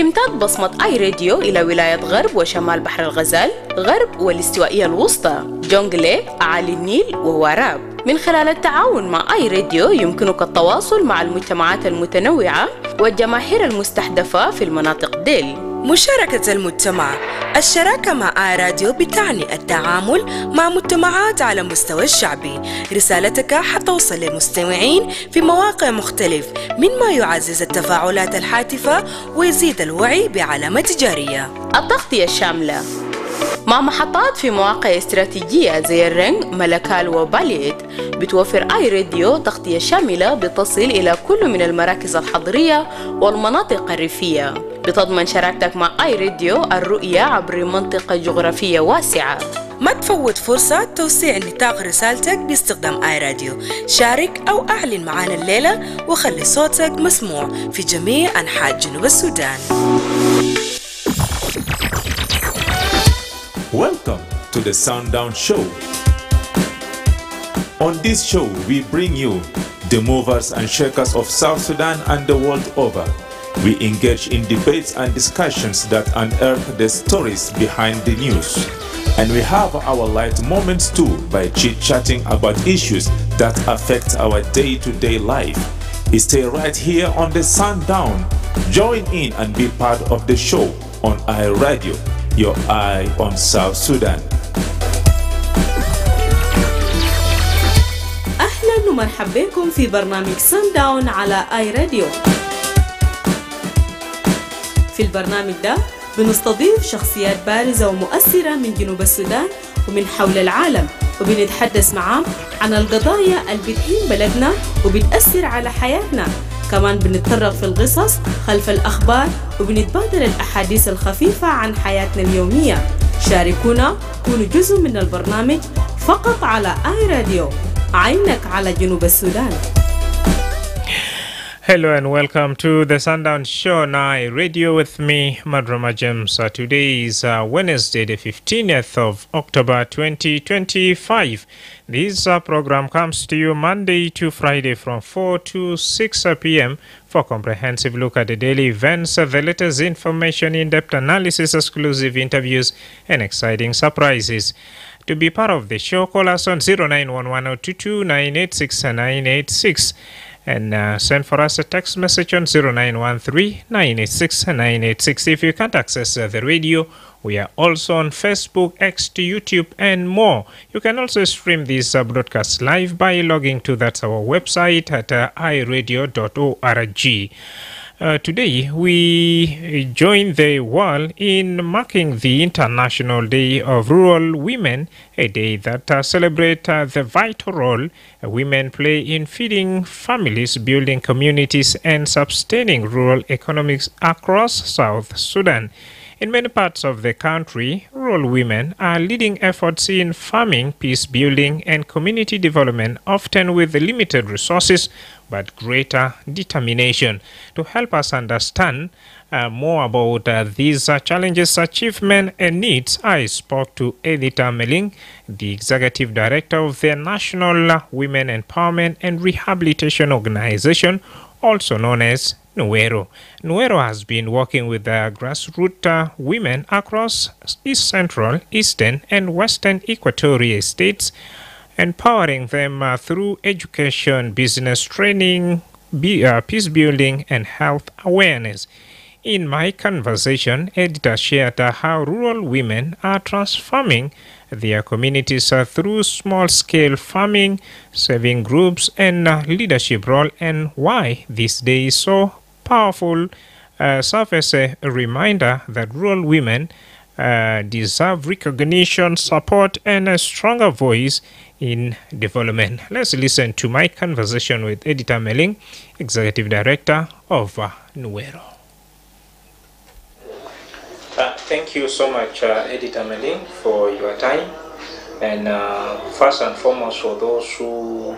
تمتد بصمة آي راديو إلى ولاية غرب وشمال بحر الغزال، غرب والاستوائية الوسطى، جونغلي، أعالي النيل وواراب. من خلال التعاون مع آي راديو يمكنك التواصل مع المجتمعات المتنوعة والجماهير المستهدفة في المناطق ديل. مشاركة المجتمع. الشراكة مع آي راديو بتعني التعامل مع مجتمعات على مستوى الشعبي. رسالتك حتوصل للمستمعين في مواقع مختلف، مما يعزز التفاعلات الهاتفة ويزيد الوعي بعلامة تجارية. التغطية الشاملة مع محطات في مواقع استراتيجية زي الرنج، ملكال وباليت. بتوفر آي راديو تغطية شاملة بتصل إلى كل من المراكز الحضرية والمناطق الريفية. بتضمن شراكتك مع آي راديو الرؤية عبر منطقة جغرافية واسعة. ما تفوت فرصة توسيع نطاق رسالتك باستخدام آي راديو. شارك أو أعلن معنا الليلة وخلي صوتك مسموع في جميع أنحاء جنوب السودان. Welcome to the Sundown Show. On this show, we bring you the movers and shakers of South Sudan and the world over. We engage in debates and discussions that unearth the stories behind the news. And we have our light moments too by chit-chatting about issues that affect our day-to-day life. Stay right here on the Sundown. Join in and be part of the show on I Radio. Your eye on South Sudan. أهلا ومرحبا بكم في برنامج سانداون على آي راديو. في البرنامج ده بنستضيف شخصيات بارزة ومؤثرة من جنوب السودان ومن حول العالم، وبنتحدث معاهم عن القضايا اللي بتهين بلدنا وبتأثر على حياتنا. كمان بنتطرق في القصص خلف الأخبار وبنتبادل الأحاديث الخفيفة عن حياتنا اليومية. شاركونا، كونوا جزء من البرنامج فقط على آي راديو. عينك على جنوب السودان. Hello and welcome to the Sundown Show on I Radio with me, Madrama James. Today is Wednesday, the 15th of October 2025. This program comes to you Monday to Friday from 4 to 6 p.m. for comprehensive look at the daily events, the latest information, in-depth analysis, exclusive interviews, and exciting surprises. To be part of the show, call us on 0911-022-986-986 and send for us a text message on 0913-986-986. If you can't access the radio, we are also on Facebook, X, to YouTube, and more. You can also stream this broadcast live by logging to that's our website at iradio.org. Today, we join the world in marking the International Day of Rural Women, a day that celebrates the vital role women play in feeding families, building communities, and sustaining rural economics across South Sudan. In many parts of the country, rural women are leading efforts in farming, peace building, and community development, often with limited resources but greater determination. To help us understand more about these challenges, achievements, and needs, I spoke to Edita Meling, the Executive Director of the National Women Empowerment and Rehabilitation Organization, also known as Nuero. Nuero has been working with grassroots women across East Central, Eastern, and Western Equatorial states, empowering them through education, business training, peace building, and health awareness. In my conversation, Edita shared how rural women are transforming their communities through small-scale farming, saving groups, and leadership role, and why this day is so powerful. Serve as a reminder that rural women deserve recognition, support, and a stronger voice in development. Let's listen to my conversation with Edita Meling, Executive Director of Nuero. Thank you so much, Edita Meling, for your time. And first and foremost, for those who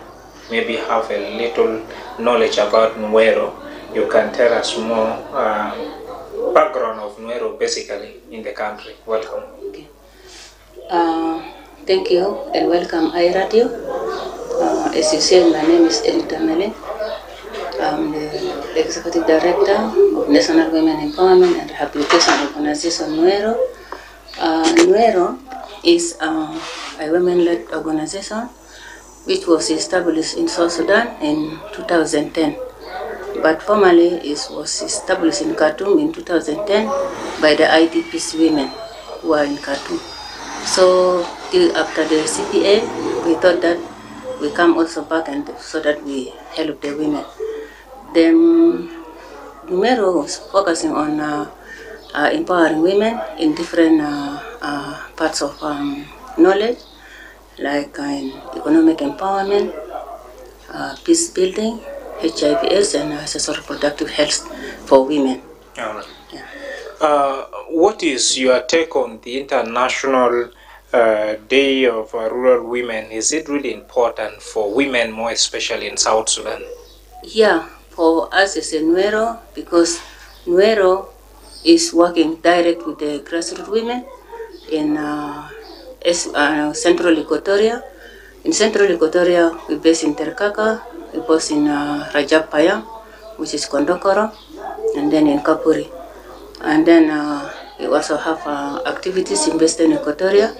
maybe have a little knowledge about Nuero, you can tell us more background of Nuero basically in the country. Welcome. Okay. Thank you and welcome iRadio. As you said, my name is Edita Meling. I'm the the Executive Director of National Women Empowerment and Rehabilitation Organization, Nuero. Nuero is a women-led organization which was established in South Sudan in 2010. But formally it was established in Khartoum in 2010 by the IDPs women who are in Khartoum. So till after the CPA, we thought that we come also back and so that we help the women. Then Numero was focusing on empowering women in different parts of knowledge, like in economic empowerment, peace building, HIV/AIDS, and sexual reproductive health for women. All right. Yeah. What is your take on the International Day of Rural Women? Is it really important for women, more especially in South Sudan? Yeah, for us as a Nuero, because Nuero is working direct with the grassroots women in Central Equatoria. In Central Equatoria, we base in Terkaka, we base in Rajab Payam, which is Kondokoro, and then in Kapuri. And then we also have activities in Western Equatoria,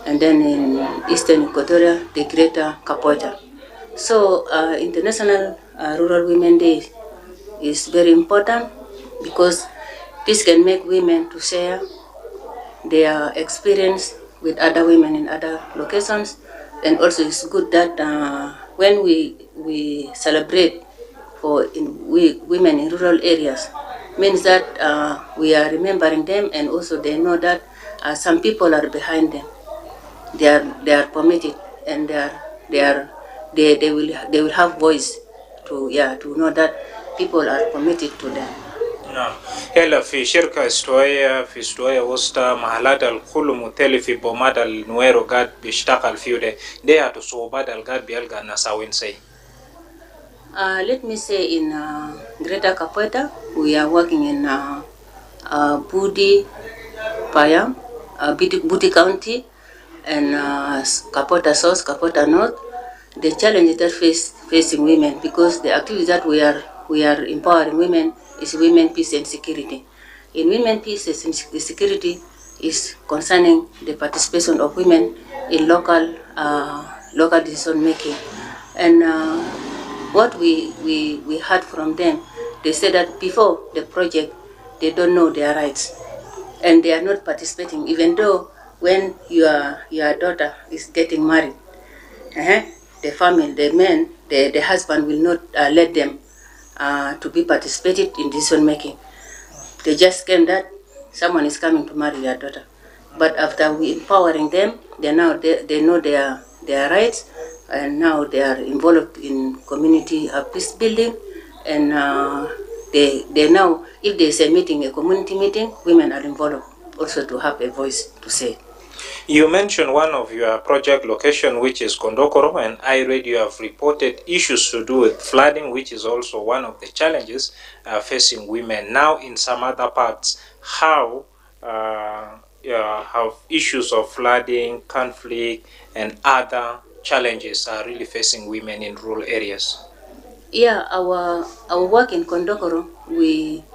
and then in Eastern Equatoria, the Greater Kapota. So International Rural Women Day is very important because this can make women to share their experience with other women in other locations, and also it's good that when we celebrate for women in rural areas, means that we are remembering them, and also they know that some people are behind them. They are permitted, and they will have voice to know that people are committed to them. نعم. هلا في شركة استوائية وسط محلات الكل متلي في بومات النويرو قاعد بيشتغل فيه ده هتصوبات القاعد بيلقى نساوين سي. Let me say in Greater Kapota, we are working in Budi, Payam, Budi County, and Kapota South, Kapota North. The challenges that facing women, because the activities that we are empowering women is women peace and security. In women peace and security is concerning the participation of women in local decision making. And what we heard from them, they said that before the project, they don't know their rights, and they are not participating, even though when your daughter is getting married, the family, the man, the husband will not let them to be participated in decision making. They just came that someone is coming to marry your daughter. But after we empowering them, they know their rights, and now they are involved in community peace building, and they now, if there is a meeting, a community meeting, women are involved also to have a voice to say. You mentioned one of your project location, which is Kondokoro, and I read you have reported issues to do with flooding, which is also one of the challenges facing women. Now, in some other parts, how have issues of flooding, conflict, and other challenges are really facing women in rural areas? Yeah, our work in Kondokoro,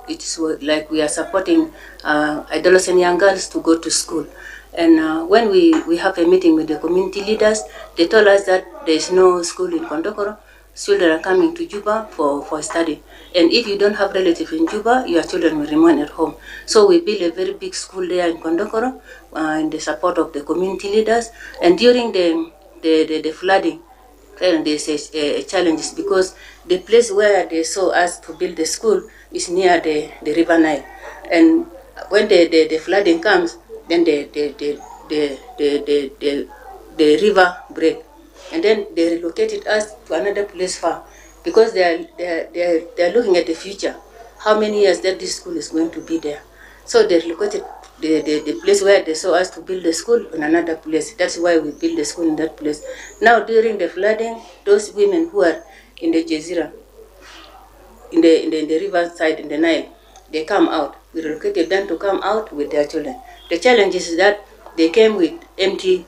it's like we are supporting adolescent young girls to go to school. And when we have a meeting with the community leaders, they told us that there is no school in Kondokoro. Children are coming to Juba for study. And if you don't have relatives in Juba, your children will remain at home. So we built a very big school there in Kondokoro in the support of the community leaders. And during the flooding, there's a challenges because the place where they saw us to build the school is near the River Nile. And when the flooding comes, then the river break, and then they relocated us to another place far because they are looking at the future, how many years that this school is going to be there. So they relocated the place where they saw us to build the school in another place. That's why we built the school in that place. Now during the flooding, those women who are in the Jazeera, in the river side, in the Nile, they come out. We relocated them to come out with their children. The challenge is that they came with empty,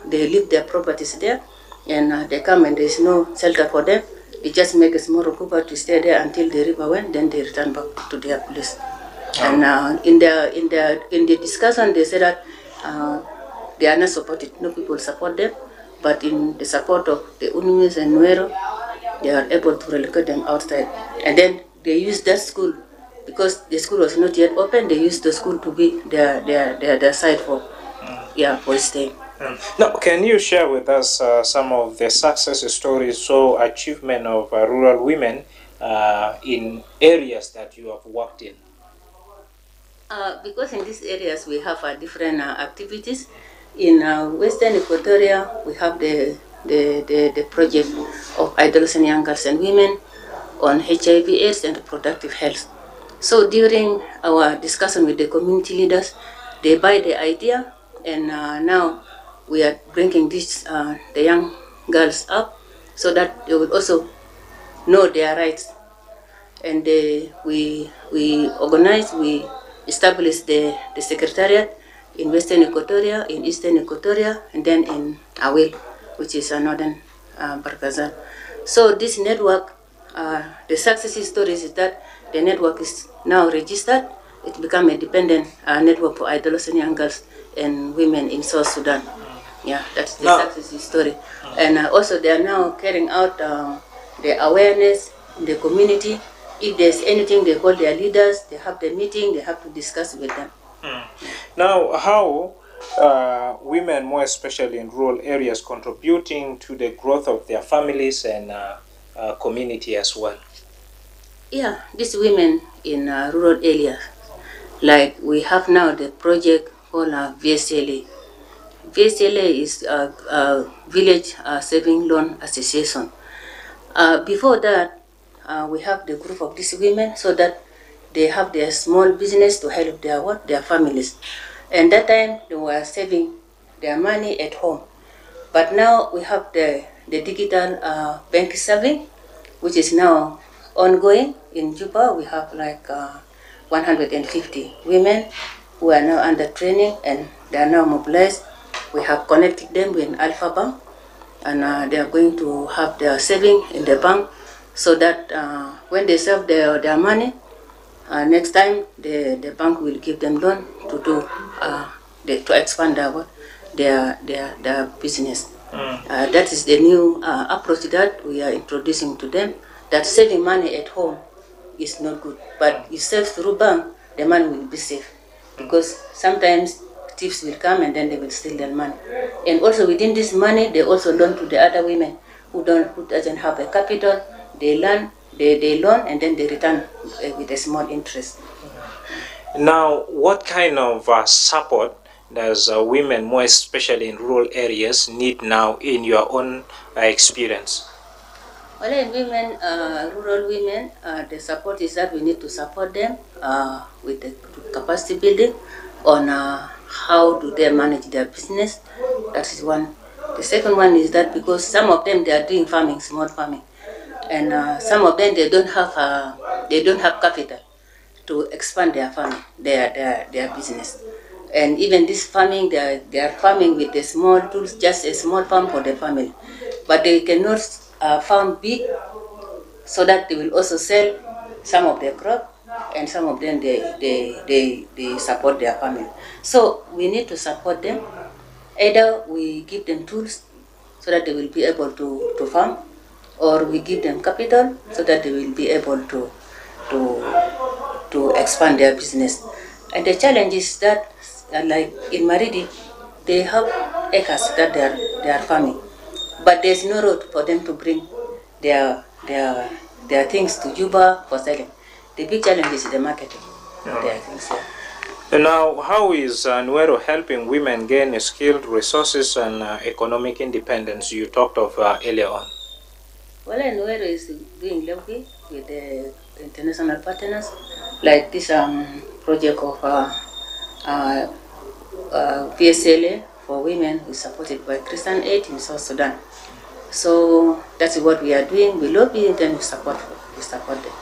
they leave their properties there, and they come and there's no shelter for them. they just make a small kuba to stay there until the river went, then they return back to their place. And in the discussion, they said that they are not supported. No people support them, but in the support of the Unumis and Nuero, they are able to relocate them outside. And then they use that school, because the school was not yet open, they used the school to be their site for staying. Now, can you share with us some of the success stories or achievement of rural women in areas that you have worked in? Because in these areas we have different activities. In Western Equatoria, we have the project of adolescent young girls and women on HIV/AIDS and reproductive health. So during our discussion with the community leaders, they buy the idea, and now we are bringing this the young girls up so that they will also know their rights. And we organize, we establish the secretariat in Western Equatoria, in Eastern Equatoria, and then in Awil, which is northern Barkazal. So this network, the success stories is that the network is now registered. It become a dependent network for adolescent young girls and women in South Sudan. Yeah, that's the success story. And also they are now carrying out the awareness in the community. If there's anything, they call their leaders, they have the meeting, they have to discuss with them. Now, how women, more especially in rural areas, contributing to the growth of their families and community as well? Yeah, these women in rural areas, like we have now the project called VSLA. VSLA is a Village Saving Loan Association. Before that, we have the group of these women so that they have their small business to help their families. And that time they were saving their money at home. But now we have the digital bank saving, which is now ongoing in Juba. We have like 150 women who are now under training and they are now mobilized. We have connected them with Alpha Bank, and they are going to have their saving in the bank, so that when they save their money, next time the bank will give them loan to do to expand their business. That is the new approach that we are introducing to them. That saving money at home is not good, but you save through bank, the money will be safe, because sometimes thieves will come and then they will steal their money. And also within this money, they also loan to the other women who doesn't have a capital. They loan, and then they return with a small interest. Now, what kind of support does women, more especially in rural areas, need now in your own experience? Well, in women, rural women, the support is that we need to support them with the capacity building on how do they manage their business. That is one. The second one is that because some of them they are doing farming, small farming, and some of them they don't have capital to expand their farming, their business. And even this farming, they are farming with the small tools, just a small farm for the family, but they cannot farm big, so that they will also sell some of their crop, and some of them they support their family. So we need to support them. Either we give them tools so that they will be able to farm, or we give them capital so that they will be able to expand their business. And the challenge is that, like in Maridi, they have acres that they are farming, but there's no road for them to bring their things to Juba for selling. The big challenge is the marketing of their things. Now, how is Nuero helping women gain skilled resources and economic independence you talked of earlier on? Well, Nuero is doing lobby with the international partners, like this project of PSLA for women, is supported by Christian Aid in South Sudan. So that's what we are doing. We lobby and then we support them.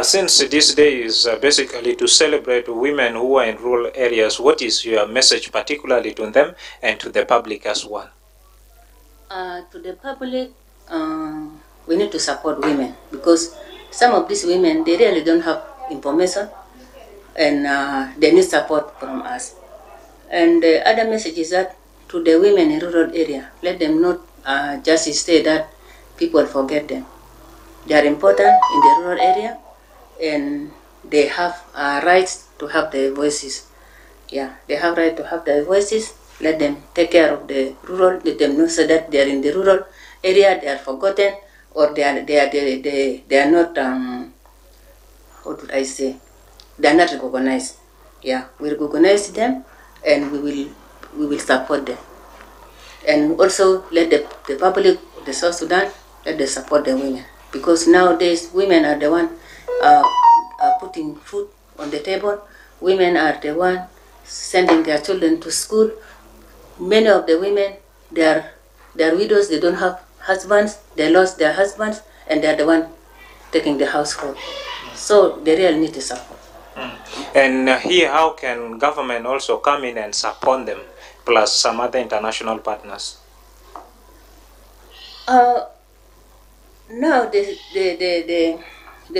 Since this day is basically to celebrate women who are in rural areas, what is your message particularly to them and to the public as well? To the public, we need to support women, because some of these women, they really don't have information, and they need support from us. And the other message is that to the women in rural area, let them not just stay that people forget them. They are important in the rural area, and they have rights to have their voices. Yeah, they have right to have their voices. Let them take care of the rural. Let them know so that they are in the rural area, they are forgotten, or they are not. What would I say? They are not recognized. Yeah, we recognize them, and we will support them. And also let the public, the South Sudan, let them support the women, because nowadays women are the one putting food on the table. Women are the one sending their children to school. Many of the women, they are widows. They don't have husbands. They lost their husbands, and they are the one taking the household. So they really need to support. And here, how can government also come in and support them, plus some other international partners? Now the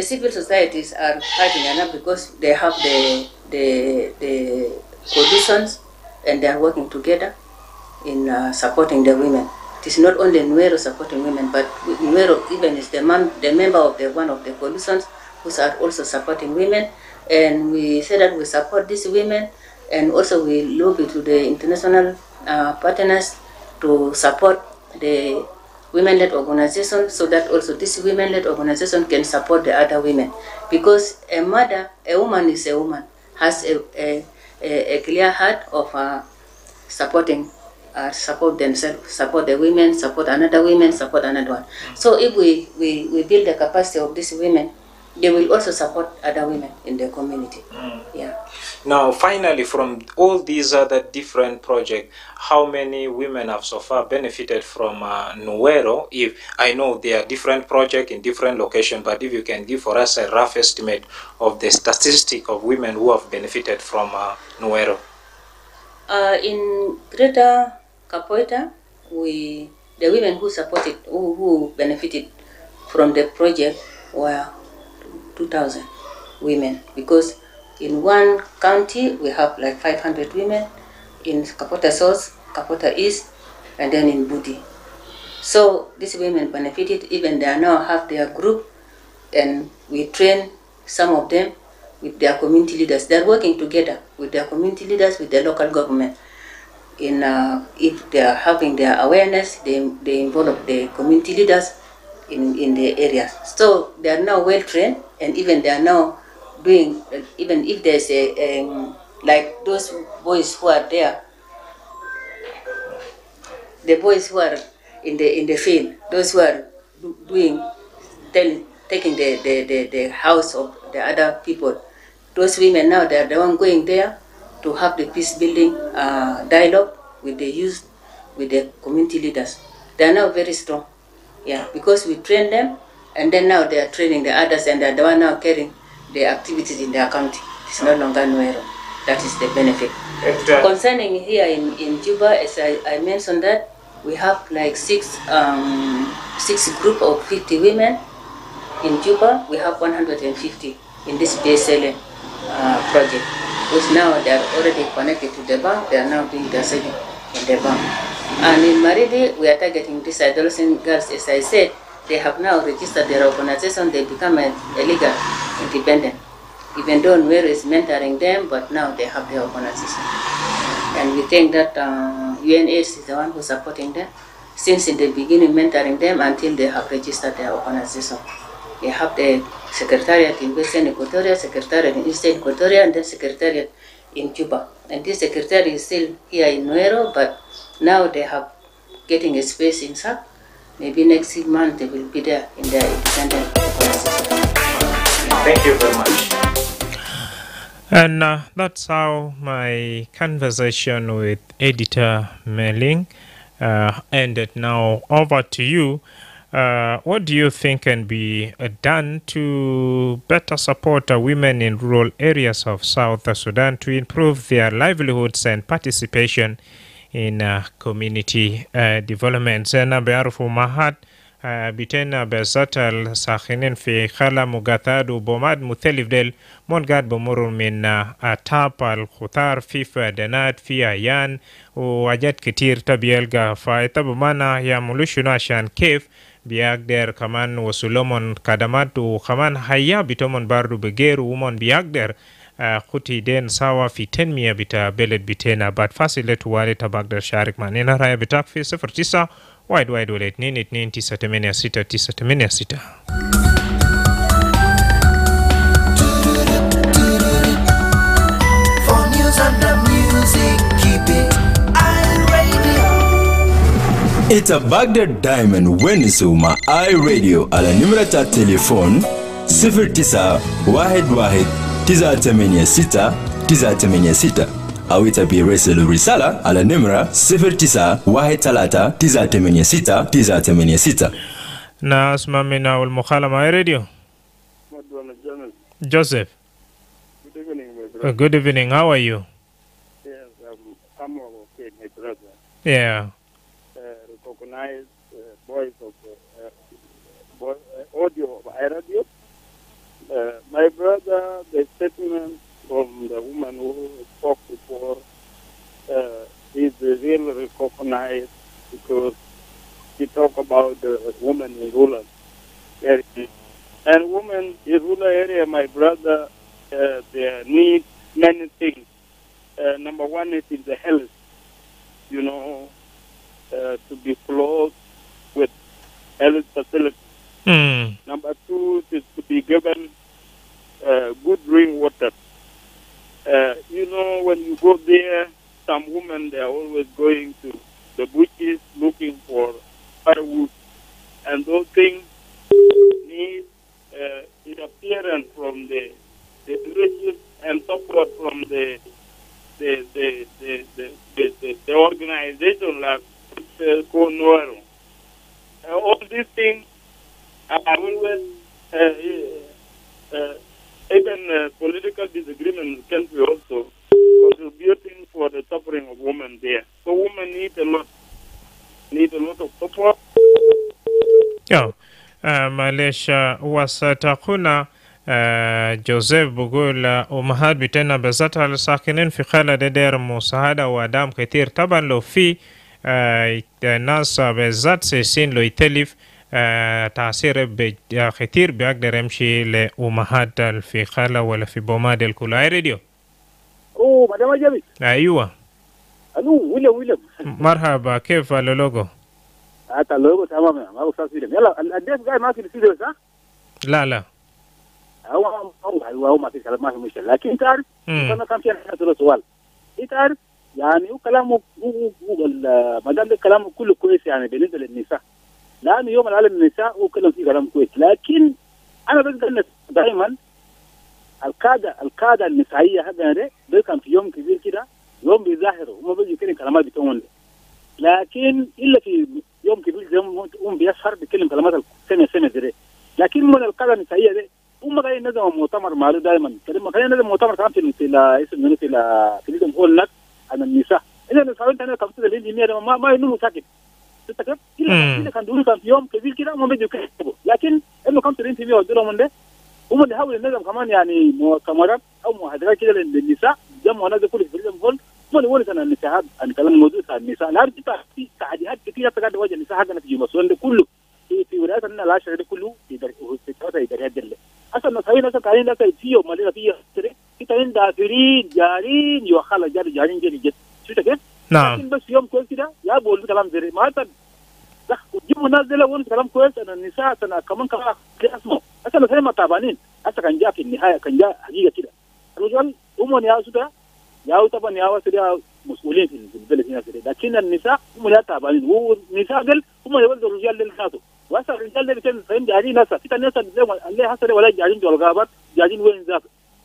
civil societies are fighting enough, because they have the coalitions, and they are working together in supporting the women. It is not only Nuero supporting women, but Nuero even is the member of one of the coalitions who are also supporting women. And we say that we support these women, and also we lobby to the international partners to support the women-led organization, so that also this women-led organization can support the other women. Because a woman is a woman, has a clear heart of supporting, support themselves, support the women, support another women, support another one. So if we build the capacity of these women, they will also support other women in the community. Yeah. Now, finally, from all these other different projects, how many women have so far benefited from Nuero? If I know there are different projects in different locations, but if you can give for us a rough estimate of the statistic of women who have benefited from Nuero. In Greater Capoeira, the women who supported, who benefited from the project were 2,000 women, because in one county we have like 500 women, in Kapota South, Kapota East, and then in Budi. So these women benefited. Even they now have their group, and we train some of them with their community leaders. They're working together with their community leaders, with the local government. In if they are having their awareness, they involve the community leaders in the areas. So they are now well trained, and even they are now doing, even if there's like those boys who are there, the boys who are in the field, those who are doing, taking the house of the other people, those women now, they are the one going there to have the peace building dialogue with the youth, with the community leaders. They are now very strong. Yeah, because we train them, and then now they are training the others, and they are the one now carrying the activities in their county. It's no longer Nuero. That is the benefit. Concerning here in Juba, as I mentioned that, we have like six group of 50 women. In Juba, we have 150 in this BSLM project, which now they are already connected to the bank. They are now doing their saving in the bank. And in Maridi, we are targeting these adolescent girls. As I said, they have now registered their organization. They become a legal independent. Even though Nuero is mentoring them, but now they have their organization. And we think that UNAIDS is the one who's supporting them since in the beginning, mentoring them until they have registered their organization. They have the secretariat in Western Equatoria, secretariat in Eastern Equatoria, and then secretariat in Juba. And this secretariat is still here in Nuero, but now they have getting a space in SAC. Maybe next month they will be there in their independent organization. Thank you very much. And that's how my conversation with editor Meling ended. Now over to you. What do you think can be done to better support women in rural areas of South Sudan to improve their livelihoods and participation in community development? And Mahat, بتنا بزات الساخنين في خلا مغاثات وبومات مثلف ديل مون قاعد بمرور من تاب الخطار في فدانات في عيان وحاجات كتير تبي يلقى فايطب مانا يعملوا شنو عشان كيف بيقدر كمان وصلهم خدمات وكمان حياة بتمن باردو بغير ومن بيقدر خطي دين سوا في تنمية بتا بلد بتنا بعد فاصلة توالي تبقدر شارك معنا راية بتاك في 09 وايد وايد ولا 2 9 8 6 9 8 6. It's a Baghdad Diamond Wenisuma iRadio على نمرة التليفون 0911-986-986 أو يتبيرسل رسالة على نمرة 0913-986-986. ناس ما منا والمخالمة iRadio. Joseph. Good evening, my brother. Good evening. How are you? Yes, I'm okay, my brother. Yeah. Recognize voice of audio of iRadio. My brother, the statement from the woman who spoke before is really recognized because she talked about the woman in rural area. And women in rural area, my brother, they need many things. Number one is in the health, you know, to be close with health facilities. Number two is to be given good drinking water. You know, when you go there, some women, they are always going to the bushes looking for firewood. And those things need interference from the leadership and support from the organization like Cornwall. All these things are always even political disagreement in the country also contributing for the suffering of women there. So women need a lot of support. Yeah. معلش وستكون جوزيف بقول أمهات بتنا بذات الساكنين في خلا دير مساعدة ودعم كتير. طبعا لو في ناس بذات سيسين لو يتلف تأثير كتير بيقدر يمشي لأمهات في خلا ولا في بوماد الكل. راديو مدام جابي. أيوة. ألو ويلم. مرحبا كيف اللوجو؟ اللوجو تمام ما هو صار فيلم. يلا الأدرس جاي ما في الاستوديو صح؟ لا هو ما في كلام ما في مشكلة لكن تعرف أنا كان في أنا سؤال تعرف يعني وكلامه هو ما دام كلامه كله كويس يعني بالنسبة للنساء لأنه يوم العالم النساء وكلام فيه كلام كويس لكن أنا بس قلنا دائما القادة النسائية هذا ده كان في يوم كبير كده يوم بيظاهروا هم بيجوا كلام كلامات بتوعهم لكن إلا في يوم كبير هم بيسهر بيتكلم كلامات سمة دي لكن من القادة النسائية دي هم قاعدين نظموا مؤتمر معلو دائما كلمة خلينا نظم مؤتمر كمان في اسم منو في ليدهم هو لك عن النساء إذا النساء أنت أنا كم تدل الإنجنيير ما ينمو ساكت تتكلم إلا كان دول كان في يوم كبير كده هم بيجوا كده لكن إنه كم تدل الإنجنيير ودولهم من ده هم اللي حاولوا النظم كمان يعني مؤتمرات أو محاضرات كده للنساء جمعوا ناس كل في ليدهم هول هم اللي ورثوا عن النساء عن كلام موضوع عن النساء لا أرجع في تعديات كثيرة تقعد وجه النساء حقنا في جمصون ده كله في ولايات الناس العشرة ده كله يقدر يدري أصلا نسوي ناس كارين ناس فيه مالنا فيه كده عند دافرين جارين يوخلا جارين جد شو تكلم؟ نعم. لكن بس يوم كويس كده يا بقول كلام زي ما أنت صح وجيبوا ناس ده وين كلام كويس أنا النساء أنا كمان اسمه أصلا نسوي ما تعبانين أصلا كان جاء في النهاية كان جاء حقيقة كده الرجال هم يا سودا يا طبعا يا وسيا مسؤولين في البلد هنا كده لكن النساء هم لا تعبانين والنساء قال هم يولدوا الرجال للناسو وأصلا الرجال اللي كان فهم جارين ناسا في الناس اللي حصل ولا جارين جوا الغابات جارين وين ذاك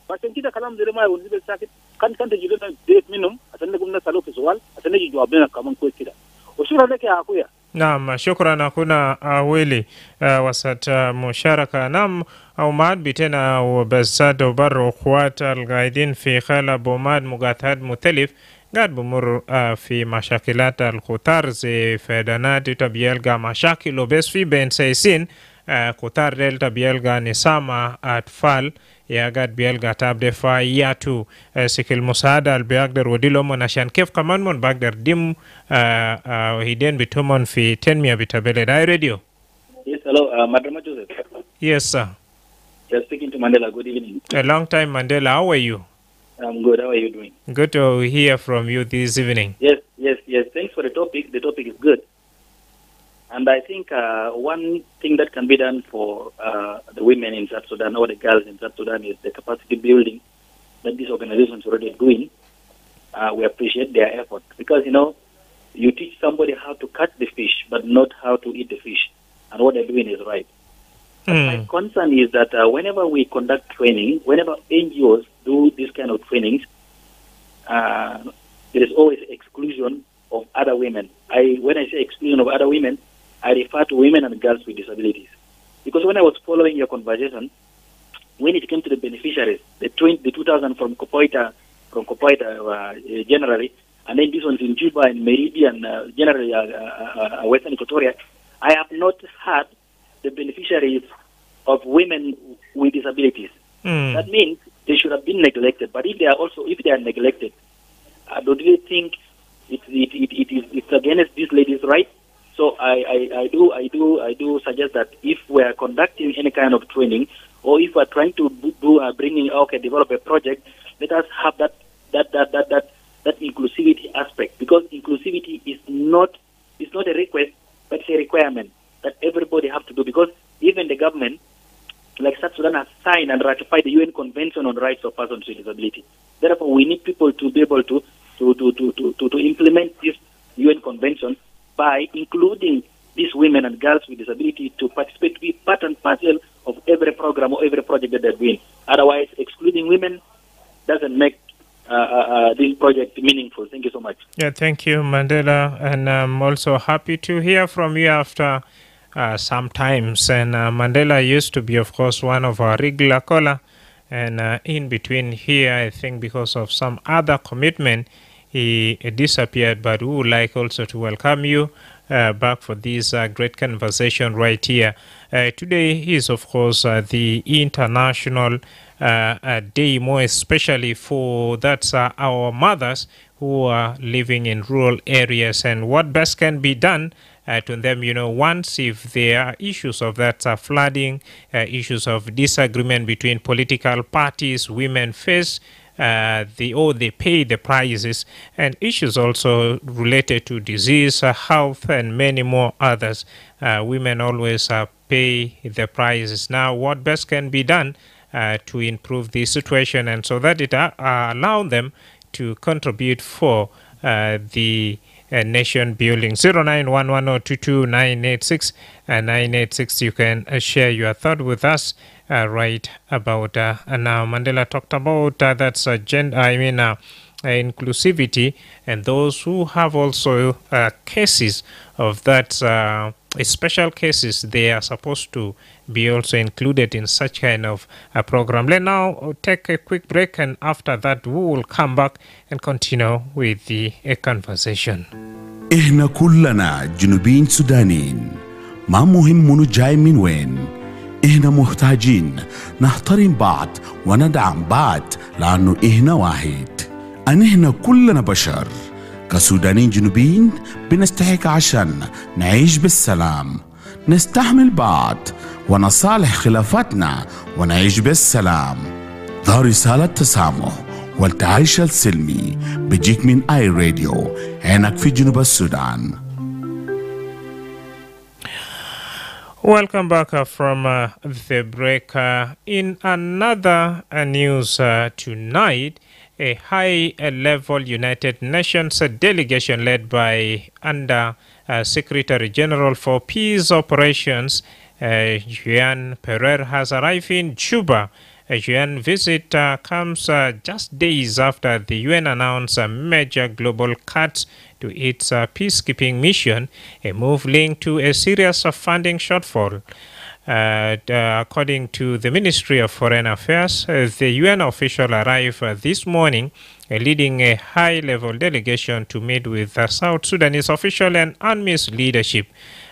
فعشان كده كلام زي ما يقول زي ساكت كان تجي لنا بيت منهم عشان نقوم نسأله في سؤال عشان نجي جوابنا كمان كويس كده وشكرا لك يا أخويا. نعم شكرا أخونا ويلي وسط مشاركة. نعم أمهات بتنا وبسات وبر أخوات القاعدين في خلا بوماد مغاثات مختلف قاعد بمر في مشاكلات الخطار زي فدانات بيلقى مشاكل وبس في بين سيسين خطار دلتا بيلقى نسامة أطفال يا قاعد بيلقى تابدي فاياتو سكيل مساعدة اللي بيقدر وديلهم عشان كيف كمان من بقدر ديم هيدين بتومن في تنمية بتابلة داي راديو. Yes, hello, Madrama Joseph. Yes, sir. Just speaking to Mandela. Good evening. A long time, Mandela. How are you? I'm good. How are you doing? Good to hear from you this evening. Yes. Thanks for the topic. The topic is good. And I think one thing that can be done for the women in South Sudan or the girls in South Sudan is the capacity building that these organizations are already doing. We appreciate their effort because, you teach somebody how to catch the fish, but not how to eat the fish. And what they're doing is right. My concern is that whenever we conduct training, whenever NGOs do this kind of trainings, there is always exclusion of other women. When I say exclusion of other women, I refer to women and girls with disabilities. Because when I was following your conversation, when it came to the beneficiaries, the 2,000 from Kopoita generally, and then this one's in Juba and Meridian, generally Western Equatoria, I have not had the beneficiaries of women with disabilities. That means they should have been neglected. But if they are neglected, do you think it's against these ladies' rights? So I do suggest that if we are conducting any kind of training, or if we are trying to develop a project, let us have that inclusivity aspect, because inclusivity is not a request, but it's a requirement that everybody have to do, because even the government, like South Sudan, has signed and ratified the UN Convention on Rights of Persons with Disability. Therefore, we need people to be able to implement this UN Convention by including these women and girls with disability to participate, to be part and parcel of every program or every project that they're doing. Otherwise, excluding women doesn't make this project meaningful. Thank you so much. Yeah, thank you, Mandela. And I'm also happy to hear from you after some times. And Mandela used to be, of course, one of our regular caller. And in between here, I think because of some other commitment, he disappeared. But we would like also to welcome you back for this great conversation right here. Today is, of course, the International Day, more especially for our mothers who are living in rural areas, and what best can be done to them, once if there are issues of flooding, issues of disagreement between political parties, women face they pay the prices, and issues also related to disease, health, and many more others. Women always pay the prices. Now, what best can be done to improve the situation, and so that it allow them to contribute for the nation building. 0911022986 and 986. You can share your thought with us right about now. Mandela talked about that's gender. Inclusivity, and those who have also cases of that. Special cases, they are supposed to be also included in such kind of a program. Let's now take a quick break, and after that we will come back and continue with the conversation. إحنا كلنا جنوبيين سودانيين، ما مهم منو جاي من وين. إحنا محتاجين نحترم بعض وندعم بعض، لأنه إحنا واحد. إحنا كلنا بشر. كسودانيين جنوبيين بنستحق عشان نعيش بالسلام، نستحمل بعض ونصالح خلافاتنا ونعيش بالسلام. ذا رسالة تسامح والتعايش السلمي بيجيك من اي راديو هناك في جنوب السودان. Welcome back from the break. In another news tonight, a high-level United Nations delegation led by Under Secretary General for Peace Operations, Juan Pereira, has arrived in Juba. A UN visit comes just days after the UN announced major global cuts to its peacekeeping mission, a move linked to a serious funding shortfall. According to the Ministry of Foreign Affairs, the UN official arrived this morning leading a high-level delegation to meet with South Sudanese official and UNMISS leadership.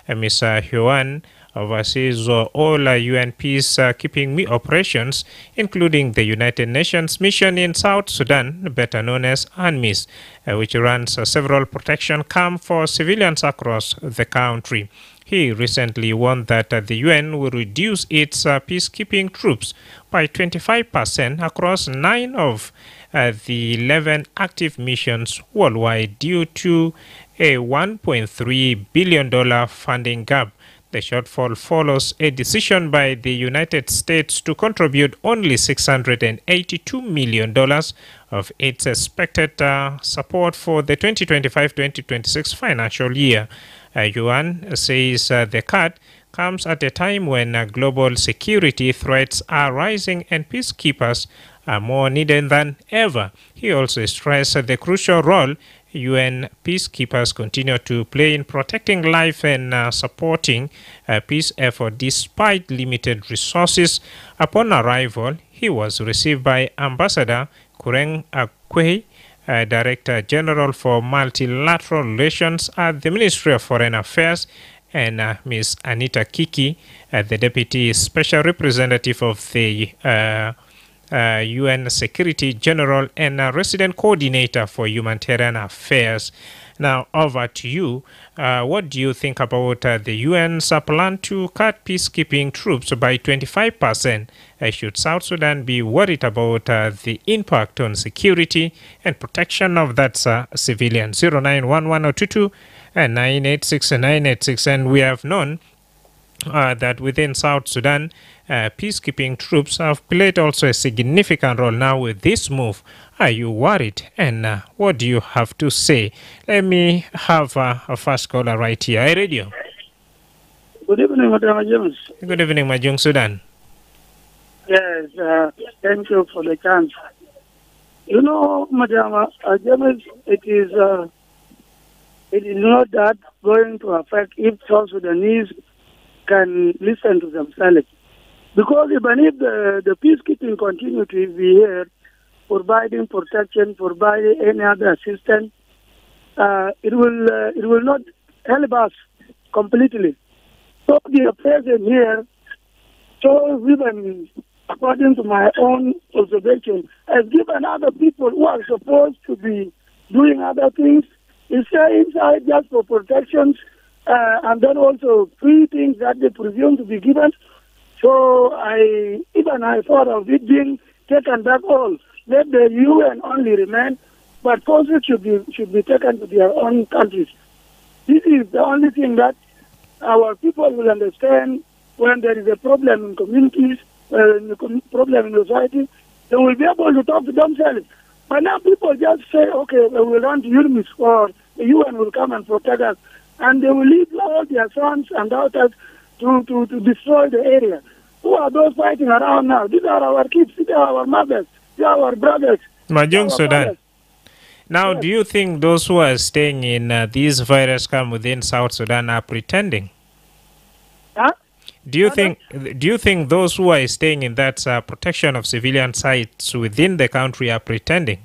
Ms. Huan oversees all UN peacekeeping operations, including the United Nations mission in South Sudan, better known as UNMISS, which runs several protection camps for civilians across the country. He recently warned that the UN will reduce its peacekeeping troops by 25% across 9 of the 11 active missions worldwide due to a $1.3 billion funding gap. The shortfall follows a decision by the United States to contribute only $682 million of its expected support for the 2025-2026 financial year. Yuan says the cut comes at a time when global security threats are rising and peacekeepers are more needed than ever. He also stressed the crucial role UN peacekeepers continue to play in protecting life and supporting peace effort despite limited resources. Upon arrival, he was received by Ambassador Kureng Akwe, Director General for Multilateral Relations at the Ministry of Foreign Affairs, and Ms. Anita Kiki, the Deputy Special Representative of the UN Secretary General and Resident Coordinator for Humanitarian Affairs. Now, over to you. What do you think about the UN's plan to cut peacekeeping troops by 25%? Should South Sudan be worried about the impact on security and protection of that civilian? 091122 and 986. And we have known that within South Sudan, peacekeeping troops have played also a significant role. Now with this move, are you worried? And what do you have to say? Let me have a first caller right here. Hi, radio. Good evening, Madrama James. Good evening, Majung Sudan. Yes, thank you for the chance. You know, Madrama James, it is not that going to affect if South Sudanese can listen to themselves. Because even if the peacekeeping continue to be here, providing protection, providing any other assistance, it will not help us completely. So the presence here, so even according to my own observation, has given other people who are supposed to be doing other things, inside just for protections, and then also free things that they presume to be given. So I thought of it being taken back all. Let the UN only remain, but forces should be taken to their own countries. This is the only thing that our people will understand when there is a problem in communities, problem in society. They will be able to talk to themselves. But now people just say, okay, we will run to UNMISS or the UN will come and protect us. And they will leave all their sons and daughters to destroy the area. Who are those fighting around now? These are our kids, these are our mothers, these are our brothers. Majung Sudan. Now, yes. Do you think those who are staying in these virus camps within South Sudan are pretending? Huh? Do you think those who are staying in that protection of civilian sites within the country are pretending?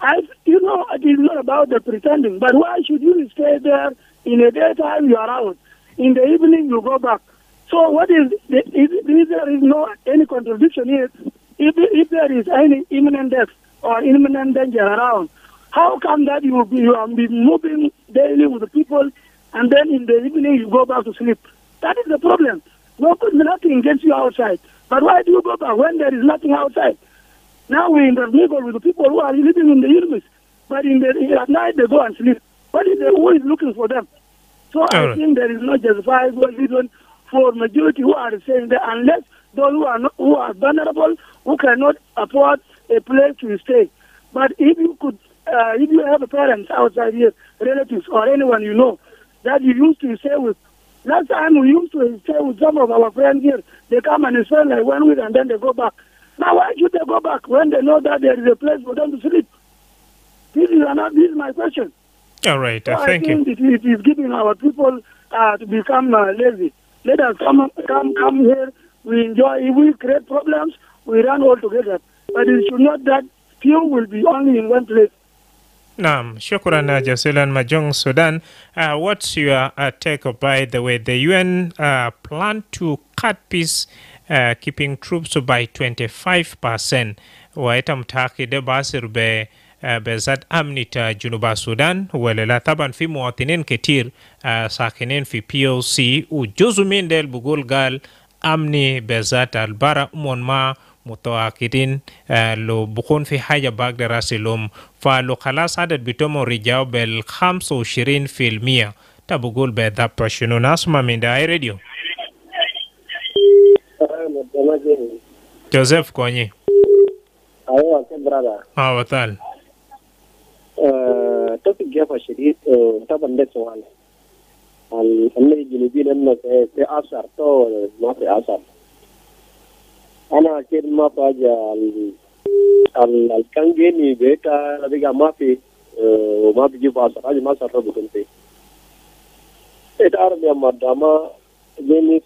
It is not about the pretending, but why should you stay there in the daytime you are out, in the evening you go back? So what is if there is no any contradiction here, if there is any imminent death or imminent danger around, how come that you are moving daily with the people and then in the evening you go back to sleep? That is the problem. Nothing against you outside. But why do you go back when there is nothing outside? Now we intermingle with the people who are living in the UNMISS, but at night they go and sleep. Who is looking for them? So I think there is no justifiable reason for majority who are saying that unless those who are vulnerable, who cannot afford a place to stay. But if you have parents outside here, relatives or anyone you know that you used to stay with. Last time we used to stay with some of our friends here. They come and spend like 1 week and then they go back. Now why should they go back when they know that there is a place for them to sleep? This is my question. All right, so thank you. I think it is giving our people to become lazy. Let us come here. We enjoy. If we create problems, we run all together. But it should not that few will be only in one place. Naam, shukran jazilan Majong Sudan. What's your take, by the way? The UN plan to cut peace keeping troops by 25%. Waita mtakide basir bezat amnita Junuba Sudan walela taban fi muwatinin ketir sakinin fi POC ujuzu min del bugul gal amni bezat albara monma متواكدين لو بكون في حاجة بقدر أسلهم فلو خلاص عدد بتومو رجاو بال25% تبقول بذا برشنو ناسما من داي راديو جوزيف كوني أيوة كبرادة وطال توفيق جافا شديد طبعا ده سؤال الأمني الجنوبيين أنه في أثر تو ما في أثر أنا أكيد ما باجي الكانجيني بيتا لديك ما في وما بيجيب أثر هذه ما صار بكون فيه إدارة يا مدراما جيني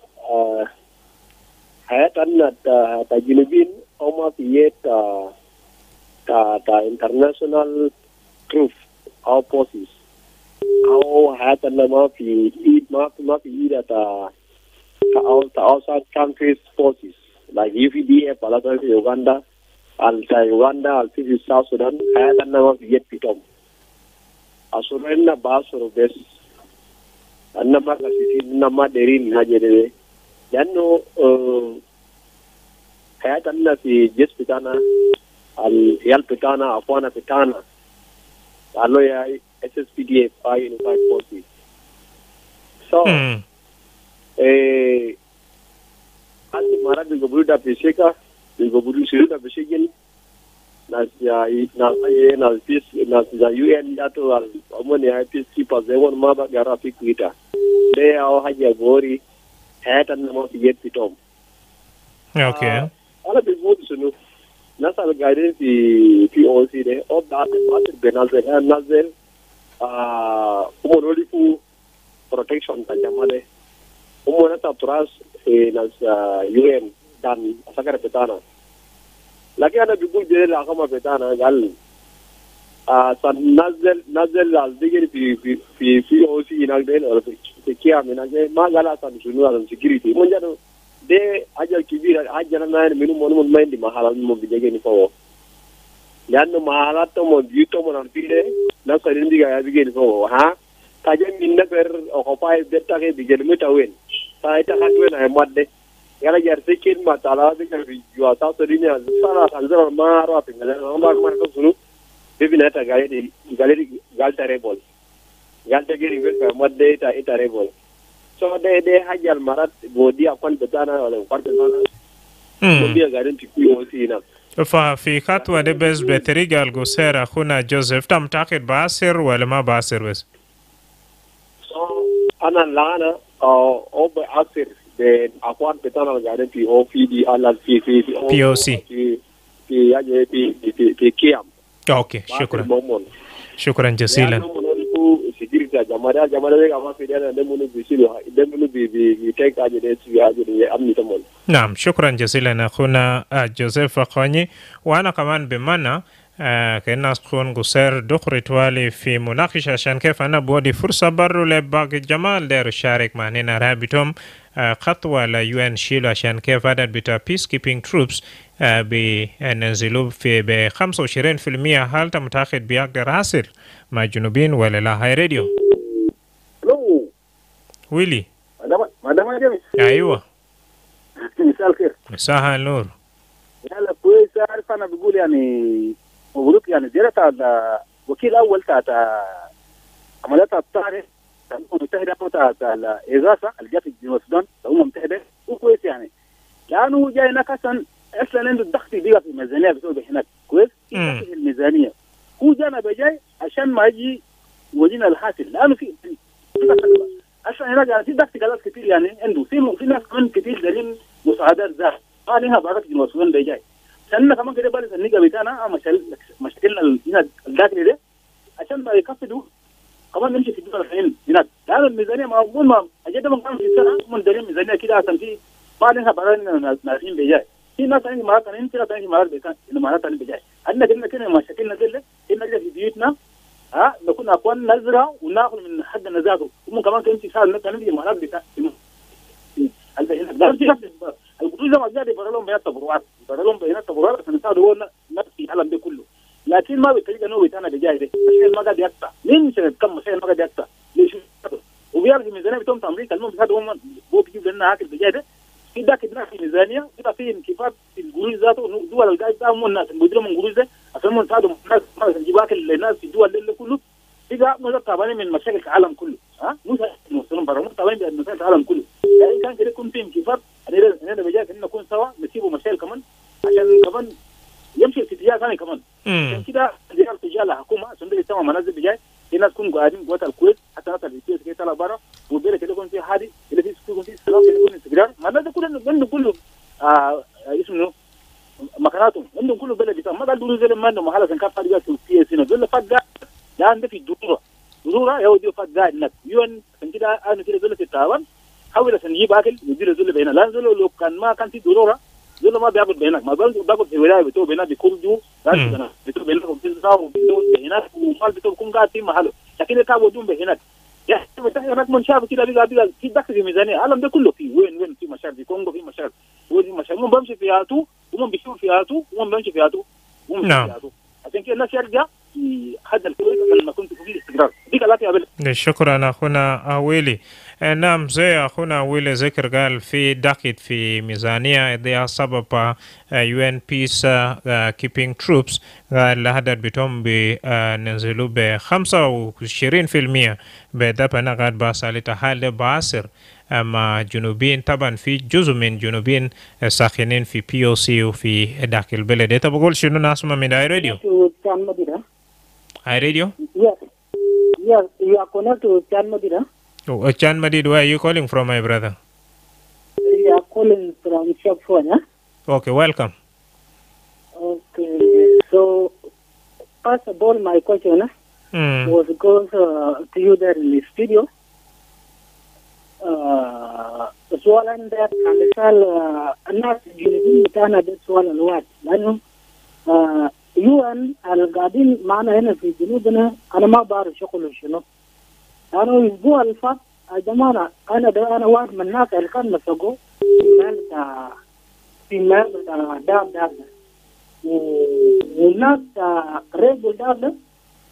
حياة أن الجنوبيين أو ما في تا international troops أو forces أو حياة أن ما في ما في تا outside countries forces like UPDF, Palatan, Uganda, Uganda, Al-Fizi, South Sudan, I had a number of yet pitom. Asurena Basur Best, a number of Namaderin Hajere. Yano, I had another just Pitana, Al Pitana, Afana Pitana, Aloya, SSPDF, 5 Unified Forces. So, Ati mara bilgoburu da peseka, bilgoburu shiru da pesegin, na UN yato al omoni hai peacekeepers they won maba gara fikwita. They are haja gori, hata na mo figet pitom. Okay. Ala bilgoburu sunu, nasal guidance POC de, of that Nazel, umorolifu protection tajamade. Umorata turas nas UN dan asakara petana. Lagi ana bigul jere la kama petana gal san nazel al digir fi POC inagden or fi kia minagden ma gala san sunu al security monjado de ajal kibira ajal na minu mon mendi mahala mo bijege ni fo yanno mahala to mo bito mo nan pide na sa ndiga ya bige ni fo ha taje min na per o pay betta ke bige mi tawen ta ita hatwe na madde yala jar sekin matala de ka yo ta so dinya sala sanzara maro pingala no ba ma ko sunu bibina ta galeri galta rebol galta geri be madde ta ita rebol so de hajal marat godi akon betana wala partana godi garin ti ku osina ففي خطوة دي بس بطريقة القصيرة أخونا جوزيف تم تاخد باسر ولا ما باسر بس؟ أنا لانا أو باسر بأقوال بتاعنا قاعدين في أو في دي على في POC في كيام. أوكي شكرا جزيلا. نعم شكرا جزيلا أخونا جوزيف أخواني وأنا كمان بمعنى كأننا تكون قصير دخل توالي في مناقشة عشان كيف أنا بودي فرصة برو لباقي الجمال دير الشارك معنا رابطهم خطوة ليون شيلو عشان كيف عدد بتاع peacekeeping troops بننزلوا في ب25% هل تمتاخد بيقدر حاصل مع جنوبين ولا لا؟ هاي راديو ويلي مدام جميل ايوه مساء الخير. مساء النور. يلا كويس. عارف انا بقول يعني مبروك يعني زيارة وكيل اول تاع عمليات الطارئ الامم المتحده تاع الاغاثه اللي جت في جنوب السودان الامم المتحده وكويس يعني لانه جاي هناك اصلا عنده الضغط بيبقى في الميزانيه بسبب هناك كويس في الميزانيه هو جانا بجاي عشان ما يجي يودينا الحاصل لانه في اصلا هناك يعني في ضغط كلام كثير يعني عنده في ناس كمان كثير دارين مساعدات ذات عليها بعض جنوب السودان بجاي سنة كمان كده بالي سنيجا بتاعنا مشكلنا هنا الداخلي ده عشان ما يكفدوا كمان نمشي في الدول الحين هناك لأن الميزانية معقول ما أجد من كان في السنة من دارين ميزانية كده عشان في بعدين بعدين ناسين بيجاي في ناس ثانية مرات ثانية في ناس ثانية مرات ثانية بيجاي عندنا كنا كنا مشاكلنا دي كنا في بيوتنا نكون أقوال نزرع وناخذ من حد نزاته ومن كمان كنتي صار نتكلم في مرات بتاع القضية ما زاد يبرلهم بينات تبرعات عشان يساعدوا هو نفسي العالم ده كله لكن ما بيتلقى نوع بتاعنا بجاي ده عشان ما قاعد يقطع مين مش كم عشان ما قاعد يقطع ليش وبيعرف الميزانية بتوعهم في أمريكا المهم بيساعدوا هم هو بيجيب لنا هاك البجاي ده في ذاك الناس في الميزانية بيبقى في انكفاض في القروش ذاته دول القاعد بتاعهم الناس المدير من القروش ده عشان هم يساعدوا الناس يجيبوا أكل للناس في الدول اللي كله بيبقى مو تعبانين من مشاكل العالم كله مو المسلمين برا مو تعبانين من مشاكل العالم كله يعني كان كده يكون في انكفاض أنا بجاك إن نكون سوا نسيبوا مشاكل كمان عشان كمان يمشي في اتجاه ثاني كمان عشان كده زيارة اتجاه الحكومة عشان ده يسمى منازل بجاي في ناس تكون قاعدين جوات الكويت حتى ناس اللي كده طالع برا وبيلك كده يكون في هادي اللي في يكون في سلام يكون استقرار ما ده كله اسمه مكاناتهم عندهم كله بلد بتاع ما قال دول زي ما عندهم محل كان فاضي في بي اس هنا دول فاضي لا عنده في ضروره يا ودي فاضي هناك يون عشان كده انا كده دول في التعاون حاول عشان يجيب اكل يدير زول بينا لا زول لو كان ما كان في ضروره زول ما بياكل بينك ما بياكل في الولايه بتوع بينا بيكردوا بتوع بينا وبيزرعوا وبيدوا هناك ومال بتوع بيكون قاعد في محله لكن كان ودون هناك يا هناك من شاف كده بيقى في دخل في ميزانيه العالم ده كله في وين في مشاكل في كونغو في مشاكل وين مشاكل هم بيمشي في هاتو وهم بيشوفوا في هاتو وهم بيمشي في هاتو وهم بيمشي في هاتو عشان كده الناس يرجع في حد الكويت لما كنت في استقرار ديك لا يا بل شكرا اخونا ويلي. نعم زي اخونا ويلي ذكر قال في دقيق في ميزانيه دي سبب UN Peace Keeping Troops قال العدد بتوعهم بنزلوا ب 25% بدأنا قاعد باسالة حال بعصر أما جنوبين طبعا في جزء من جنوبين ساكنين في POC وفي داخل البلد. أنت بقول شنو ناسمة من اي راديو؟ اي راديو؟ Yes, you are connected to Chan Madira. Oh, Chan Madid, where are you calling from, my brother? You are calling from Shopford, huh? Okay, welcome. Okay, so first of all, my question was goes to you there in the studio. سؤال ده مثال الناس الجنوبيين بتاعنا ده سؤال الوقت لأنه UN القاعدين معنا هنا في جنوبنا أنا ما بعرف شغله شنو. أنا الأسبوع اللي فات يا جماعة أنا واحد من الناس اللي كان مسقوا في مال داب والناس ريبل داب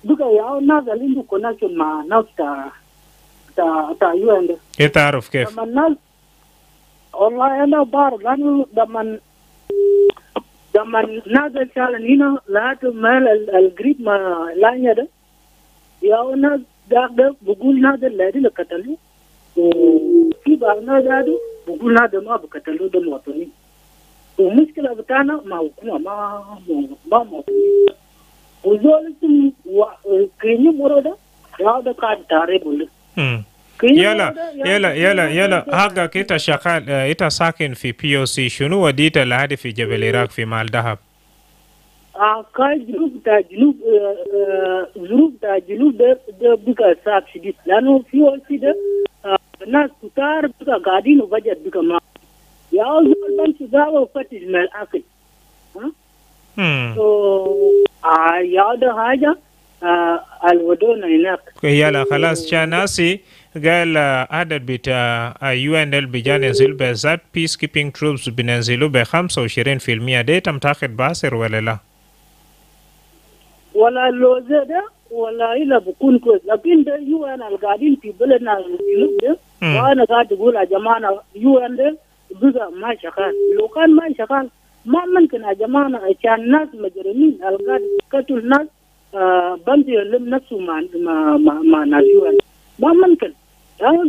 بقى يا الناس اللي عندهم كونكشن مع ناس تا UN ده. إيه تعرف كيف؟ لما الناس والله أنا بعرف لأنه لما نازل شال هنا لقيت مال القريب ما لانيا ده يا الناس ده بقول نازل لادي لقتلوا وفي بعض ناس هادو بقول نازل ما بقتلوا ده مواطنين والمشكلة بتاعنا مع حكومة ما مواطنين وزول اسم كيني مرودة يا ده قاعد تعريب ولا يلا حقك انت شغال انت ساكن في POC شنو وديت لهذه في جبل العراق في مال دهب؟ كاي ظروف تاع جنوب ده بقى صعب شديد لانه في وقت ده الناس كتار بقى قاعدين وبجد بقى ما يا زول بمشي دعوه وفتش من الاكل يا ده حاجه الودونا هناك يلا خلاص شاناسي قال عدد بتاع UN بيجان ينزل بذات peacekeeping troops بينزلوا ب 25% ده تم تاخد باسر ولا لا؟ ولا لو ده ولا إلا بكون كويس لكن ده UN القاعدين في بلدنا الجنوب ده وأنا قاعد أقول يا جماعة UN ده بقى ما شغال لو كان ما شغال ما ممكن يا جماعة عشان الناس مجرمين القاعد قتل الناس بمشي يلم نفسه مع ناس UN ما ممكن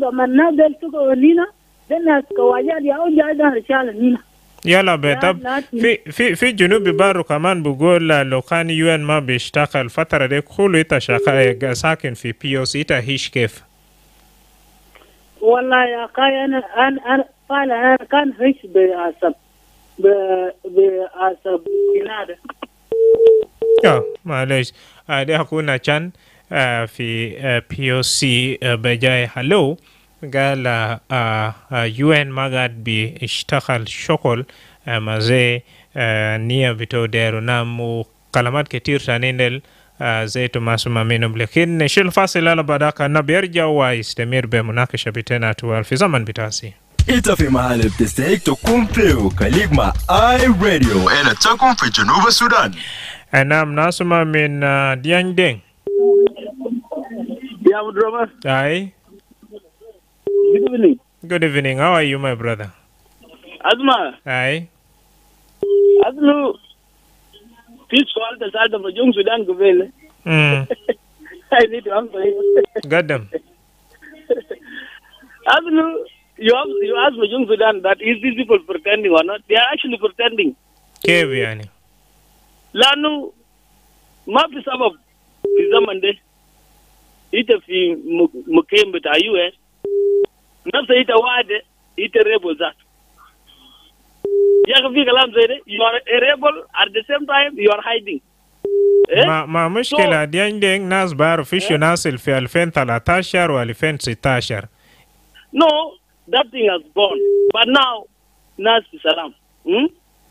لما الناس دول تقعوا لينا ده الناس كواجات يا جاي ده رجال لينا يلا بيتب في جنوب بارو كمان بقول لو كان UN ما بيشتغل فترة دي كله يتشغل ساكن في POC يتعيش كيف؟ والله يا أخي أنا كان عيش بأسب جنادة معلش دي أكون عشان في POC بجاي هلو قال UN ما قاعد بيشتغل شغل زي نية بتو ديرو نام وكلمات كتير تانين زي تماسما منهم لكن نشيل فاصل على بداك أنه بيرجع ويستمر بمناقشة بتنا طوال في زمن بتاسي. انت في محل بتستحق تكون فيه وكليك مع اي راديو انا تكون في جنوب السودان. نعم ناسما من ديان دين. يا Madrama. Hi. Good evening. Good evening. How are you, my brother? Asma. Hi. Aslu. This call the side of the young Sudan Guvele. I need to answer you. Got them. Aslu, you ask the young Sudan that is these people pretending or not? They are actually pretending. Keviani. Lanu, mapi sabab fi zaman de. Ita fi mukembe ta US. Nafsa ita wade, ita rebel that. You are a rebel at the same time you are hiding. ما مشكلة ديان دين ناس بارو فيشو ناس في 2013 و 2016. No, that thing has gone. But now, Nas Salam.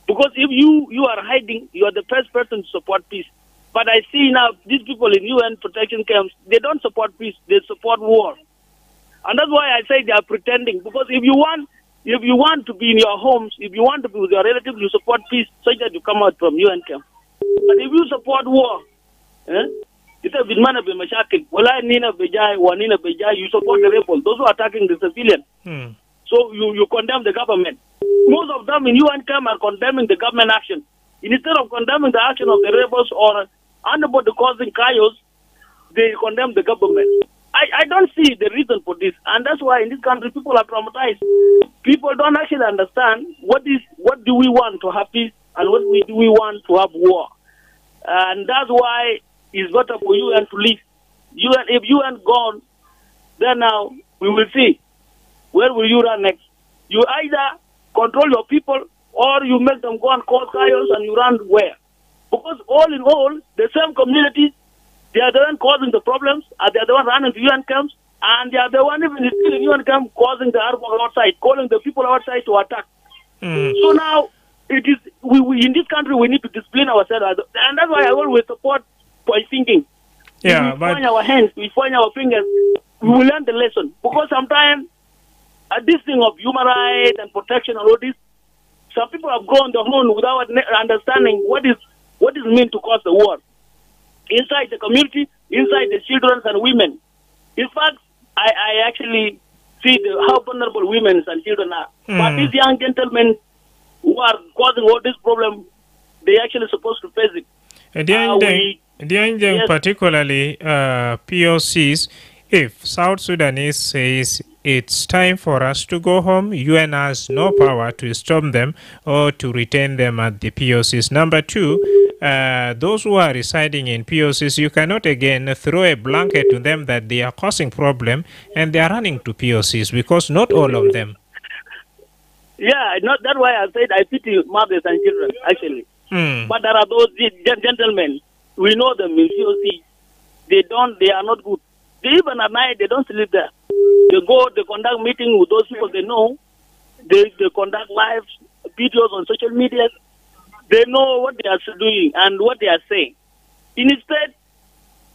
Because if you are hiding, you are the first person to support peace. But I see now these people in UN protection camps, they don't support peace, they support war. And that's why I say they are pretending. Because if you want to be in your homes, if you want to be with your relatives, you support peace, so that you come out from UN camp. But if you support war, you support the rebels, those who are attacking the civilians. So you condemn the government. Most of them in UN camp are condemning the government action. Instead of condemning the action of the rebels or anybody causing chaos, they condemn the government. I don't see the reason for this, and that's why in this country people are traumatized. People don't actually understand what do we want to have peace and what do we want to have war, and that's why it's better for UN to leave. If UN gone, then now we will see where will you run next. You either control your people or you make them go and cause chaos and you run where? Because all in all, the same communities. They are the one causing the problems, and they are the one running the UN camps, and they are the one even still in UN camp causing the armed outside, calling the people outside to attack. So now, it is we in this country we need to discipline ourselves, and that's why I always support point thinking. Yeah, we point our hands, we point our fingers, we will learn the lesson. Because sometimes, this thing of human rights and protection and all this, some people have gone the horn without understanding what is meant to cause the war. Inside the community, inside the children and women. In fact, I actually see how vulnerable women and children are. But these young gentlemen who are causing all this problem, they actually supposed to face it. Particularly POCs, if South Sudanese says it's time for us to go home, UN has no power to stop them or to retain them at the POCs. Number two, those who are residing in POCs, you cannot again throw a blanket to them that they are causing problem and they are running to POCs, because not all of them. Yeah, that's why I said I pity mothers and children, actually. But there are those gentlemen, we know them in POC. They are not good. They even at night, they don't sleep there. They go, they conduct meetings with those people they know. They conduct live videos on social media. They know what they are doing and what they are saying. Instead,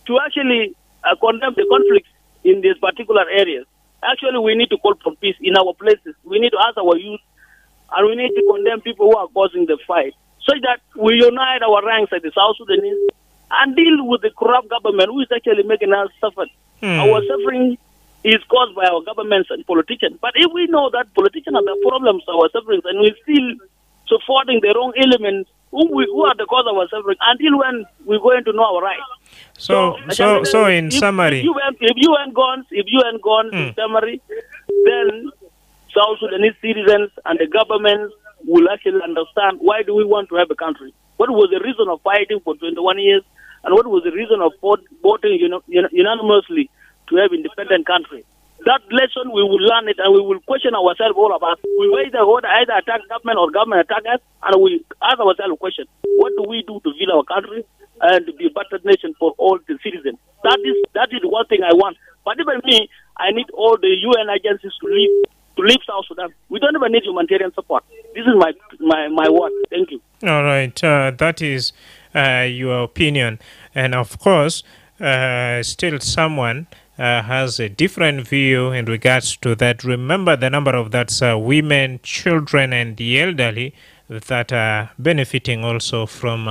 to actually condemn the conflicts in these particular areas, actually we need to call for peace in our places. We need to ask our youth, and we need to condemn people who are causing the fight, so that we unite our ranks at the South Sudanese and deal with the corrupt government who is actually making us suffer. Our suffering is caused by our governments and politicians. But if we know that politicians are the problems of our sufferings, and we still supporting the wrong elements who are the cause of our suffering, until when we're going to know our rights. So in summary, if UN gone in summary, then South Sudanese citizens and the governments will actually understand why do we want to have a country. What was the reason of fighting for 21 years, and what was the reason of voting unanimously to have independent country? That lesson we will learn it, and we will question ourselves all about. We will either attack government or government attack us, and we ask ourselves a question: what do we do to build our country and to be a better nation for all the citizens? That one thing I want. But even me, I need all the UN agencies to leave South Sudan. We don't even need humanitarian support. This is my word. Thank you. All right, that is your opinion. And of course, still someone has a different view in regards to that. Remember the number of that's women, children, and the elderly that are benefiting also from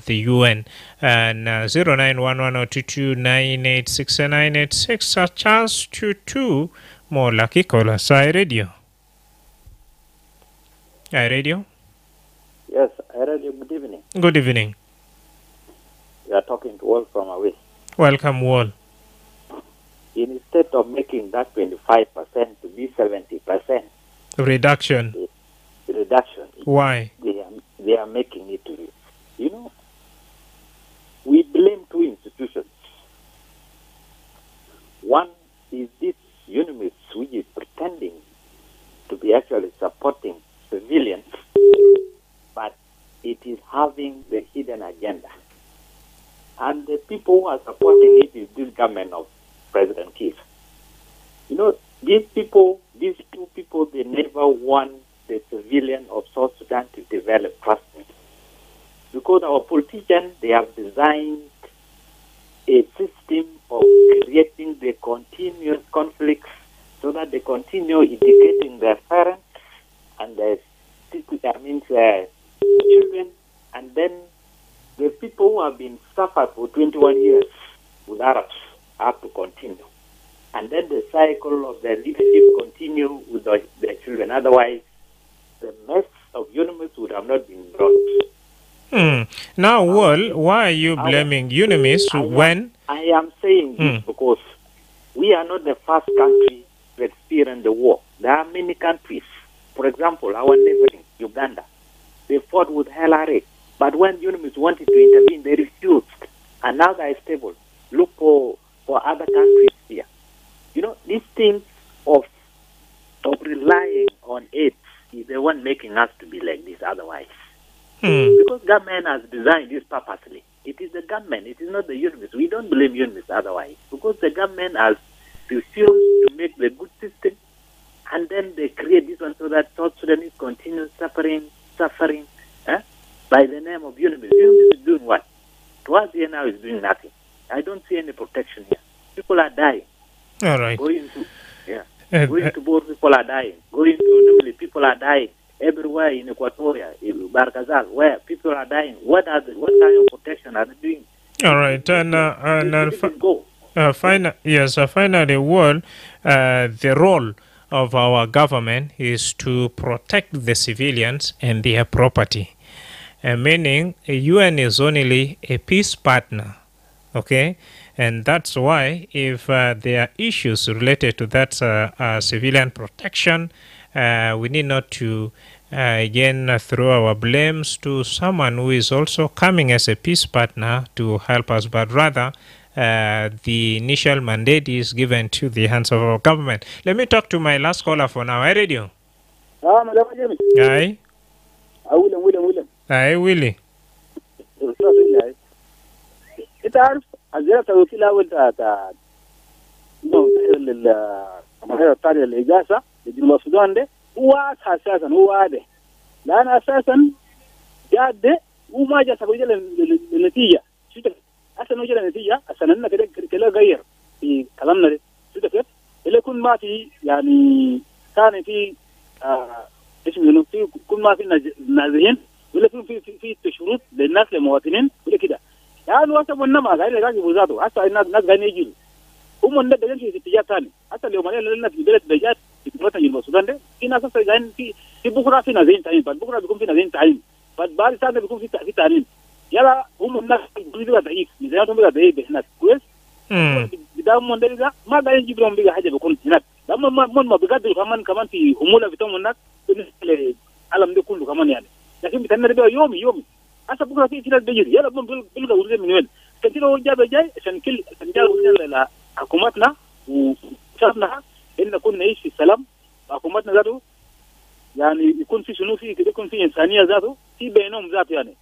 the UN. And 0911022986 a chance to two more lucky callers. iRadio. iRadio? Yes, iRadio, good evening. Good evening. You are talking to Wall from away. Welcome, Wall. Instead of making that 25% to be 70%. Reduction. Why? They are making it to, we blame two institutions. One is this UNIMIS, which is pretending to be actually supporting civilians, but it is having the hidden agenda. And the people who are supporting it is this government of President Kiir. These two people, they never want the civilian of South Sudan to develop trust. Because our politicians, they have designed a system of creating the continuous conflicts so that they continue educating their parents and their children, and then the people who have been suffered for 21 years with Arabs have to continue. And then the cycle of their leadership continue with their children. Otherwise, the mess of UNIMIS would have not been brought. Now, Wall, why are you blaming UNIMIS when... I am saying this because we are not the first country to experience the war. There are many countries. For example, our neighboring Uganda, they fought with LRA. But when UNIMIS wanted to intervene, they refused. And now they are stable. Look for other countries here. These things of relying on aid is the one making us to be like this otherwise. Because government has designed this purposely. It is the government, it is not the UNIMIS. We don't blame UNIMIS otherwise. Because the government has refused to make the good system, and then they create this one so that South Sudanese continue suffering by the name of UNIMIS. UNIMIS is doing what? To us here now is doing nothing. I don't see any protection here. People are dying. All right. Going to board, people are dying. Going to Numili, people are dying. Everywhere in Equatoria, in Barkazal, where people are dying. What kind of protection are they doing? All right. Finally, Wall, the role of our government is to protect the civilians and their property. Meaning, UN is only a peace partner. Okay? And that's why if there are issues related to that civilian protection, we need not to again throw our blames to someone who is also coming as a peace partner to help us, but rather the initial mandate is given to the hands of our government. Let me talk to my last caller for now. Hi, Radio. Hi. William. Hi, Willie. الزيارة الوكيلة والمحيط الثاني للإجازة لجنوب السودان ده هو أساسا هو هذا لأن أساسا جاد وما جاء سبب النتيجة أصلا وجد النتيجة أصلا إنك كده غير في كلامنا ده شو كيف اللي يكون ما في يعني كان في اسمه في كل ما في نازحين ولا في شروط للناس للمواطنين ولا كده يعني واسم النما غير اللي قاعد يبوزاته حتى الناس قاعدين يجيله هم الناس قاعدين في اتجاه ثاني حتى لو ما لنا في بلد دجات في جنوب السودان ده في ناس قاعدين في بكره في نازحين ثانيين بعد بكره بيكون في نازحين ثانيين بعد سنه بيكون في ثانيين يلا هم الناس بيقولوا ضعيف ميزانهم بيبقى ضعيف هناك كويس بداهم من ده ما قاعدين يجيب لهم بيجي حاجه بيكون هناك لما ما بيقدروا كمان في هموله بتاعهم هناك العالم ده كله كمان يعني لكن بتنر بيها يومي هسه بكره في ناس بيجي يلا بيلقى ولد من وين كثير هو جاي عشان جاء حكومتنا وشافنا ان كنا نعيش في السلام حكومتنا ذاته يعني يكون في شنو في كده يكون في انسانيه ذاته في بينهم ذاته يعني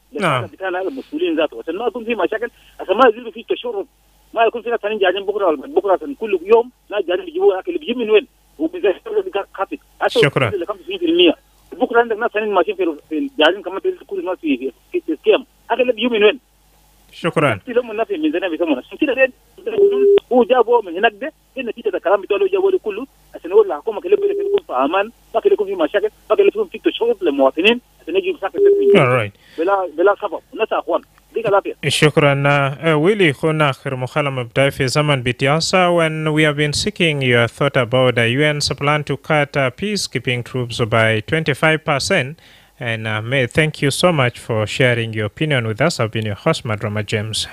بتاعنا المسؤولين ذاته عشان ما يكون في مشاكل عشان ما يزيدوا في تشرد ما يكون في ناس ثانيين جايين بكره كل يوم ناس جايين بيجيبوا اكل بيجيب من وين؟ وبيزهقوا خاطئ. شكرا. 95%. بكره عندك ناس ثانيين ماشيين في جايين كمان كل الناس في سكيم اكل اللي بيجيب من وين؟ شكرا. لهم الناس من زمان بيسمونا عشان كده هو جابوه من هناك ده النتيجه ده الكلام بتاعه جابوه كله عشان يقول الحكومه كلها يكون في امان ما كان يكون في مشاكل ما كان يكون في تشويق للمواطنين عشان يجوا ساكن بلا سبب الناس اخوان دي كلافيه. شكرا. ويلي كنا آخر مكالمة بداية في زمن بتياسا when we have been seeking your thought about the UN's plan to cut peacekeeping troops by 25%. And May, thank you so much for sharing your opinion with us. I've been your host, Madrama James.